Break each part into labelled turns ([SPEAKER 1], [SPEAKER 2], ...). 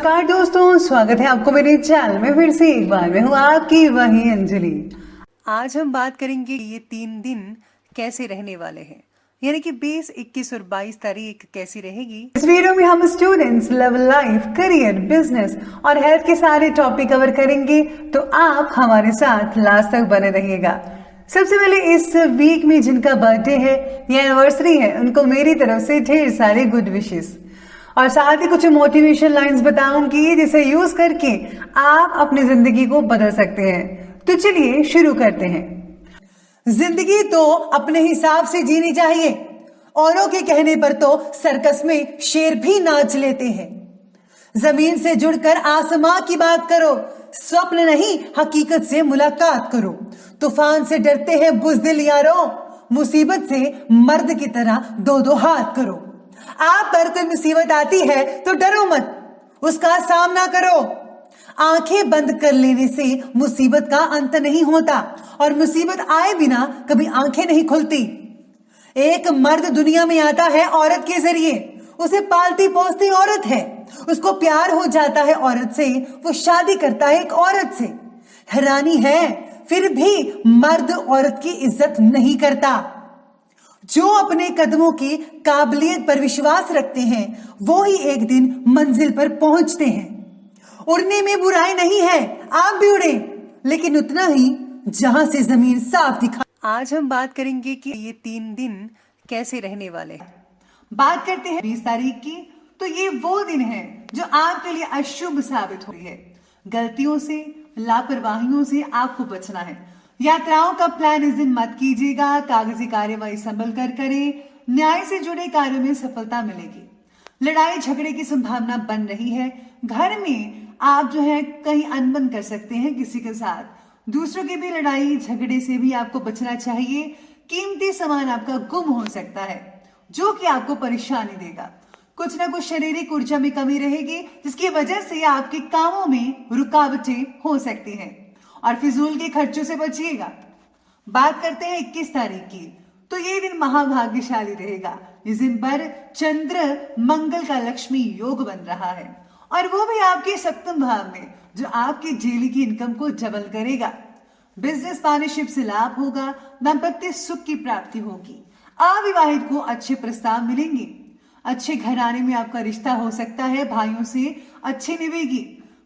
[SPEAKER 1] नमस्कार दोस्तों, स्वागत है आपको मेरे चैनल में फिर से एक बार। मैं हूँ आपकी वही अंजलि। आज हम बात करेंगे ये 3 दिन कैसे रहने वाले हैं, यानी कि 20, 21 और 22 तारीख कैसी रहेगी। इस वीडियो में हम students, love life, career, business और हेल्थ के सारे टॉपिक कवर करेंगे, तो आप हमारे साथ लास्ट तक बने रहिएगा। सबसे पहले इस वीक में जिनका बर्थडे है या एनिवर्सरी है, उनको मेरी तरफ से ढेर सारे गुड विशेस और साथ ही कुछ मोटिवेशन लाइंस बताऊंगी जिसे यूज करके आप अपनी जिंदगी को बदल सकते हैं। तो चलिए शुरू करते हैं।
[SPEAKER 2] जिंदगी तो अपने हिसाब से जीनी चाहिए। औरों के कहने पर तो सर्कस में शेर भी नाच लेते हैं। जमीन से जुड़कर आसमां की बात करो, स्वप्न नहीं हकीकत से मुलाकात करो। तूफान से डरते हैं बुज़दिल यारों, मुसीबत से मर्द की तरह दो दो हाथ करो। आप पर कोई मुसीबत आती है तो डरो मत, उसका सामना करो। आंखें बंद कर लेने से मुसीबत का अंत नहीं होता और मुसीबत आए बिना कभी आंखें नहीं खुलती। एक मर्द दुनिया में आता है औरत के जरिए, उसे पालती पोसती औरत है, उसको प्यार हो जाता है औरत से, वो शादी करता है एक औरत से। हैरानी है फिर भी मर्द औरत की इज्जत नहीं करता। जो अपने कदमों की काबिलियत पर विश्वास रखते हैं वो ही एक दिन मंजिल पर पहुंचते हैं। उड़ने में बुराई नहीं है, आप भी उड़े, लेकिन उतना ही जहां से जमीन साफ दिखा।
[SPEAKER 1] आज हम बात करेंगे कि ये 3 दिन कैसे रहने वाले हैं।
[SPEAKER 2] बात करते हैं 20 तारीख की। तो ये वो दिन है जो आपके लिए अशुभ साबित हो रही है। गलतियों से, लापरवाहियों से आपको बचना है। यात्राओं का प्लान इस दिन मत कीजिएगा। कागजी कार्यवाही संभल कर करें। न्याय से जुड़े कार्यों में सफलता मिलेगी। लड़ाई झगड़े की संभावना बन रही है। घर में आप जो है कहीं अनबन कर सकते हैं किसी के साथ। दूसरों की भी लड़ाई झगड़े से भी आपको बचना चाहिए। कीमती सामान आपका गुम हो सकता है जो कि आपको परेशानी देगा। कुछ ना कुछ शारीरिक ऊर्जा में कमी रहेगी जिसकी वजह से आपके कामों में रुकावटें हो सकती हैं और फिजूल के खर्चों से बचिएगा। बात करते हैं 21 तारीख की। तो ये दिन महाभाग्यशाली रहेगा। इस दिन पर चंद्र मंगल का लक्ष्मी योग बन रहा है और वो भी आपके सप्तम भाव में, जो आपकी डेली की इनकम को डबल करेगा। बिजनेस पार्टनरशिप से लाभ होगा। दाम्पत्य सुख की प्राप्ति होगी। अविवाहित को अच्छे प्रस्ताव मिलेंगे। अच्छे घराने में आपका रिश्ता हो सकता है। भाइयों से अच्छी निभेगी।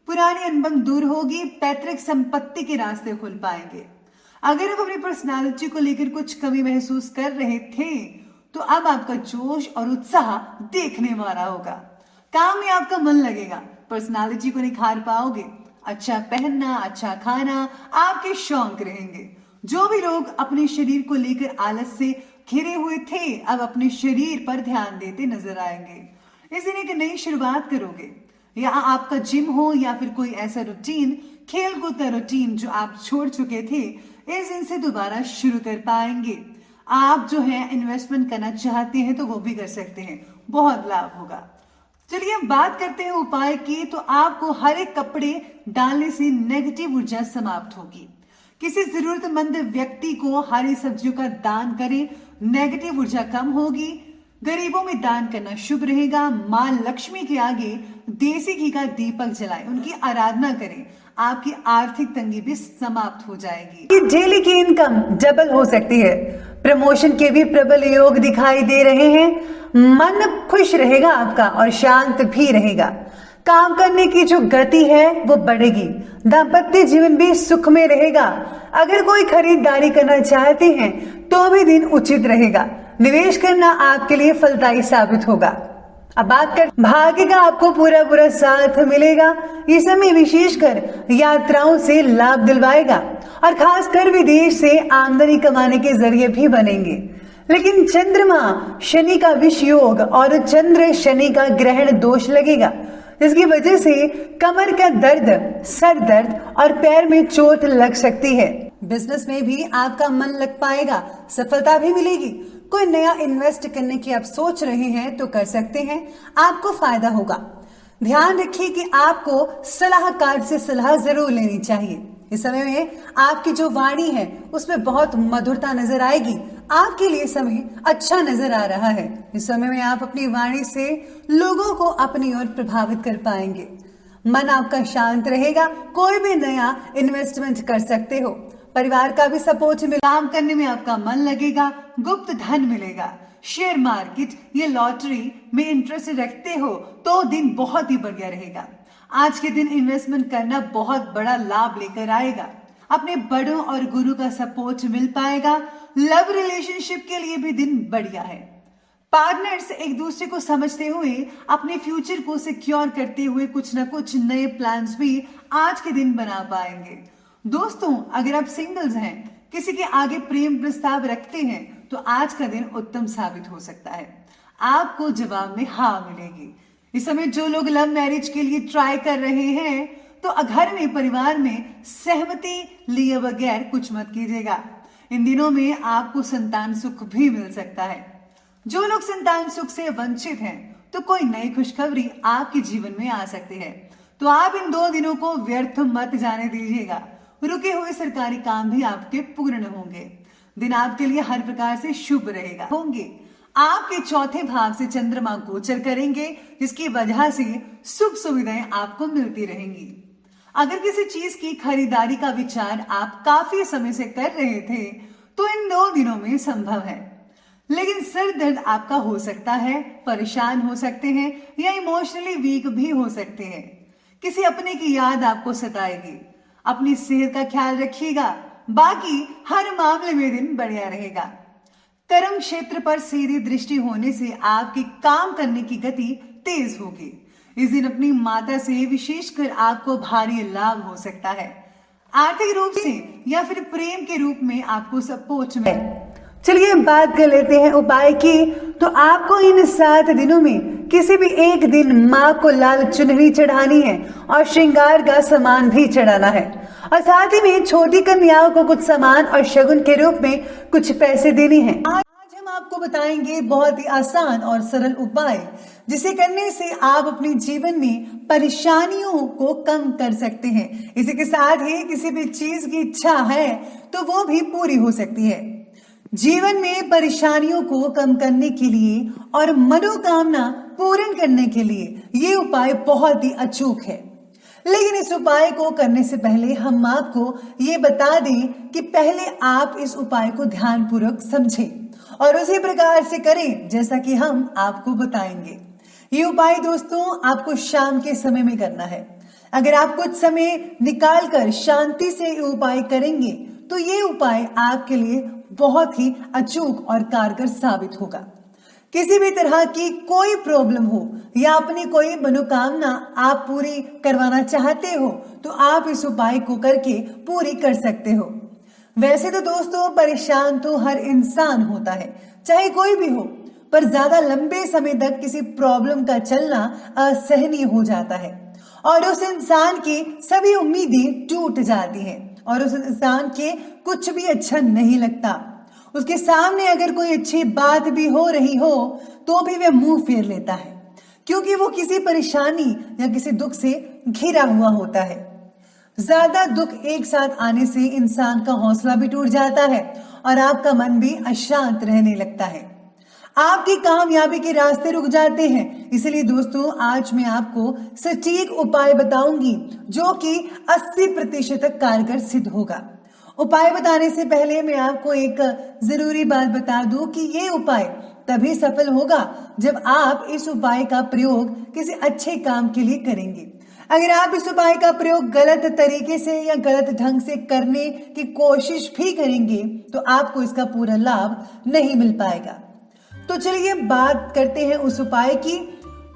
[SPEAKER 2] पुरानी अनबन दूर होगी। पैतृक संपत्ति के रास्ते खुल पाएंगे। अगर आप अपनी पर्सनालिटी को लेकर कुछ कमी महसूस कर रहे थे तो अब आपका जोश और उत्साह देखने वाला होगा। काम में आपका मन लगेगा। पर्सनालिटी को निखार पाओगे। अच्छा पहनना, अच्छा खाना आपके शौक रहेंगे। जो भी लोग अपने शरीर को लेकर आलस से घिरे हुए थे अब अपने शरीर पर ध्यान देते नजर आएंगे। इस दिन एक नई शुरुआत करोगे। या आपका जिम हो या फिर कोई ऐसा रूटीन, खेल कूद का रूटीन जो आप छोड़ चुके थे, इस दिन से दोबारा शुरू कर पाएंगे। आप जो है इन्वेस्टमेंट करना चाहते हैं तो वो भी कर सकते हैं, बहुत लाभ होगा। चलिए अब बात करते हैं उपाय की। तो आपको हरे कपड़े डालने से नेगेटिव ऊर्जा समाप्त होगी। किसी जरूरतमंद व्यक्ति को हरी सब्जियों का दान करें, नेगेटिव ऊर्जा कम होगी। गरीबों में दान करना शुभ रहेगा। मां लक्ष्मी के आगे देसी घी का दीपक जलाएं, उनकी आराधना करें। आपकी आर्थिक तंगी भी समाप्त हो जाएगी।
[SPEAKER 1] डेली की इनकम डबल हो सकती है। प्रमोशन के भी प्रबल योग दिखाई दे रहे हैं। मन खुश रहेगा आपका और शांत भी रहेगा। काम करने की जो गति है वो बढ़ेगी। दाम्पत्य जीवन भी सुख में रहेगा। अगर कोई खरीदारी करना चाहते हैं तो भी दिन उचित रहेगा। निवेश करना आपके लिए फलदायी साबित होगा। अब बात कर भाग्य का, आपको पूरा पूरा साथ मिलेगा। ये समय विशेषकर यात्राओं से लाभ दिलवाएगा और खासकर विदेश से आमदनी कमाने के जरिए भी बनेंगे। लेकिन चंद्रमा शनि का विष योग और चंद्र शनि का ग्रहण दोष लगेगा, जिसकी वजह से कमर का दर्द, सर दर्द और पैर में चोट लग सकती है।
[SPEAKER 2] बिजनेस में भी आपका मन लग पाएगा। सफलता भी मिलेगी। कोई नया इन्वेस्ट करने की आप सोच रहे हैं तो कर सकते हैं, आपको फायदा होगा। ध्यान रखिए कि आपको सलाहकार से सलाह जरूर लेनी चाहिए। इस समय में आपकी जो वाणी है उसमें बहुत मधुरता नजर आएगी। आपके लिए समय अच्छा नजर आ रहा है। इस समय में आप अपनी वाणी से लोगों को अपनी ओर प्रभावित कर पाएंगे।
[SPEAKER 1] मन आपका शांत रहेगा, कोई भी नया इन्वेस्टमेंट कर सकते हो। परिवार का भी सपोर्ट मिलेगा,
[SPEAKER 2] काम करने में आपका मन लगेगा, गुप्त धन मिलेगा। शेयर मार्केट या लॉटरी में इंटरेस्ट रखते हो तो दिन बहुत ही बढ़िया रहेगा। आज के दिन इन्वेस्टमेंट करना बहुत बड़ा लाभ लेकर आएगा। अपने बड़ों और गुरु का सपोर्ट मिल पाएगा। लव रिलेशनशिप के लिए भी दिन बढ़िया है। पार्टनर्स एक दूसरे को समझते हुए अपने फ्यूचर को सिक्योर करते हुए कुछ ना कुछ नए प्लान्स भी आज के दिन बना पाएंगे। दोस्तों, अगर आप सिंगल्स हैं, किसी के आगे प्रेम प्रस्ताव रखते हैं, तो आज का दिन उत्तम साबित हो सकता है। आपको जवाब में हाँ मिलेगी। इस समय जो लोग लव मैरिज के लिए ट्राई कर रहे हैं, तो घर में परिवार में सहमति लिए बगैर कुछ मत कीजिएगा। इन दिनों में आपको संतान सुख भी मिल सकता है। जो लोग संतान सुख से वंचित हैं, तो कोई नई खुशखबरी आपके जीवन में आ सकती है। तो आप इन 2 दिनों को व्यर्थ मत जाने दीजिएगा। रुके हुए सरकारी काम भी आपके पूर्ण होंगे। दिन आपके लिए हर प्रकार से शुभ रहेगा। आपके चौथे भाव से चंद्रमा गोचर करेंगे, जिसकी वजह से सुख सुविधाएं आपको मिलती रहेंगी। अगर किसी चीज की खरीदारी का विचार आप काफी समय से कर रहे थे, तो इन 2 दिनों में संभव है। लेकिन सिर दर्द आपका हो सकता है, परेशान हो सकते हैं या इमोशनली वीक भी हो सकते हैं। किसी अपने की याद आपको सताएगी। अपनी सेहत का ख्याल रखिएगा। बाकी हर मामले में दिन बढ़िया रहेगा। कर्म क्षेत्र पर सीधी दृष्टि होने से आपके काम करने की गति तेज होगी। इस दिन अपनी माता से विशेषकर आपको भारी लाभ हो सकता है। आर्थिक रूप से या फिर प्रेम के रूप में आपको सपोर्ट मिले।
[SPEAKER 1] चलिए बात कर लेते हैं उपाय की। तो आपको इन 7 दिनों में किसी भी एक दिन माँ को लाल चुनरी चढ़ानी है और श्रृंगार का सामान भी चढ़ाना है, और साथ ही में छोटी कन्याओं को कुछ सामान और शगुन के रूप में कुछ पैसे देने हैं। आज हम आपको बताएंगे बहुत ही आसान और सरल उपाय, जिसे करने से आप अपने जीवन में परेशानियों को कम कर सकते हैं। इसी के साथ ही किसी भी चीज की इच्छा है तो वो भी पूरी हो सकती है। जीवन में परेशानियों को कम करने के लिए और मनोकामना पूर्ण करने के लिए ये उपाय बहुत ही अचूक है। लेकिन इस उपाय को करने से पहले हम आपको ये बता दें कि पहले आप इस उपाय को ध्यानपूर्वक समझें और उसी प्रकार से करें जैसा कि हम आपको बताएंगे। ये उपाय दोस्तों आपको शाम के समय में करना है। अगर आप कुछ समय निकालकर शांति से ये उपाय करेंगे, तो ये उपाय आपके लिए बहुत ही अचूक और कारगर साबित होगा। किसी भी तरह की कोई प्रॉब्लम हो या अपनी कोई मनोकामना आप पूरी करवाना चाहते हो, तो आप इस उपाय को करके पूरी कर सकते हो। वैसे तो दोस्तों परेशान तो हर इंसान होता है, चाहे कोई भी हो, पर ज्यादा लंबे समय तक किसी प्रॉब्लम का चलना असहनीय हो जाता है और उस इंसान की सभी उम्मीदें टूट जाती हैं और उस इंसान के कुछ भी अच्छा नहीं लगता। उसके सामने अगर कोई अच्छी बात भी हो रही हो तो भी वह मुंह फेर लेता है, क्योंकि वो किसी परेशानी या किसी दुख से घिरा हुआ होता है। ज्यादा दुख एक साथ आने से इंसान का हौसला भी टूट जाता है और आपका मन भी अशांत रहने लगता है। आपकी कामयाबी के रास्ते रुक जाते हैं। इसलिए दोस्तों आज मैं आपको सटीक उपाय बताऊंगी जो कि 80% कारगर सिद्ध होगा। उपाय बताने से पहले मैं आपको एक जरूरी बात बता दूं कि ये उपाय तभी सफल होगा जब आप इस उपाय का प्रयोग किसी अच्छे काम के लिए करेंगे। अगर आप इस उपाय का प्रयोग गलत तरीके से या गलत ढंग से करने की कोशिश भी करेंगे तो आपको इसका पूरा लाभ नहीं मिल पाएगा। तो चलिए बात करते हैं उस उपाय की।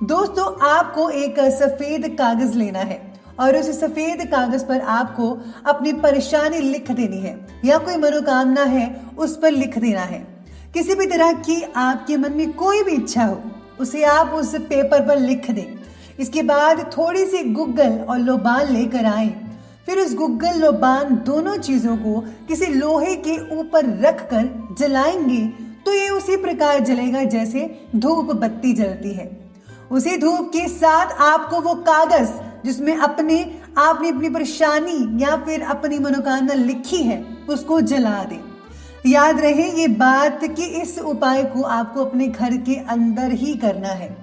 [SPEAKER 1] दोस्तों आपको एक सफेद कागज लेना है और उस सफेद कागज पर आपको अपनी परेशानी लिख देनी है या कोई मनोकामना है उस पर लिख देना है। किसी भी तरह की आपके मन में कोई भी इच्छा हो उसे आप उस पेपर पर लिख दें। इसके बाद थोड़ी सी गुग्गल और लोबान लेकर आए। फिर उस गुग्गल लोबान दोनों चीजों को किसी लोहे के ऊपर रखकर जलाएंगे तो ये उसी प्रकार जलेगा जैसे धूप बत्ती जलती है। उसी धूप के साथ आपको वो कागज जिसमें आपने अपनी परेशानी या फिर अपनी मनोकामना लिखी है उसको जला दें। याद रहे ये बात कि इस उपाय को आपको अपने घर के अंदर ही करना है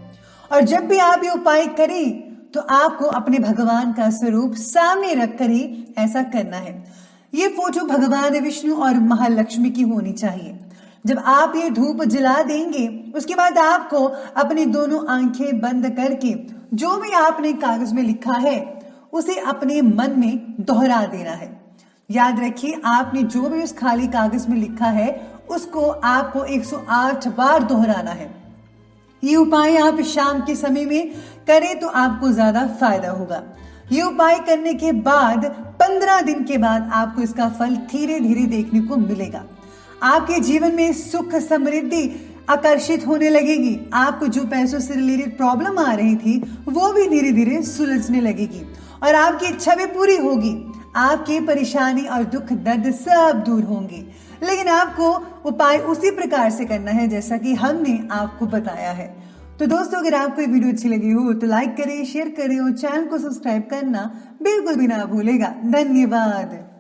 [SPEAKER 1] और जब भी आप ये उपाय करें तो आपको अपने भगवान का स्वरूप सामने रखकर ही ऐसा करना है। ये फोटो भगवान विष्णु और महालक्ष्मी की होनी चाहिए। जब आप ये धूप जला देंगे उसके बाद आपको अपनी दोनों आंखें बंद करके जो भी आपने कागज में लिखा है उसे अपने मन में दोहरा देना है। याद रखिए, आपने जो भी उस खाली कागज में लिखा है उसको आपको 108 बार दोहराना है। ये उपाय आप शाम के समय में करें तो आपको ज्यादा फायदा होगा। ये उपाय करने के बाद 15 दिन के बाद आपको इसका फल धीरे धीरे देखने को मिलेगा। आपके जीवन में सुख समृद्धि आकर्षित होने लगेगी। आपको जो पैसों से रिलेटेड प्रॉब्लम आ रही थी वो भी धीरे धीरे सुलझने लगेगी और आपकी इच्छा भी पूरी होगी। आपकी परेशानी और दुख दर्द सब दूर होंगे। लेकिन आपको उपाय उसी प्रकार से करना है जैसा कि हमने आपको बताया है। तो दोस्तों, अगर आपको ये वीडियो अच्छी लगी हो तो लाइक करें, शेयर करें और चैनल को सब्सक्राइब करना बिल्कुल भी ना भूलेगा। धन्यवाद।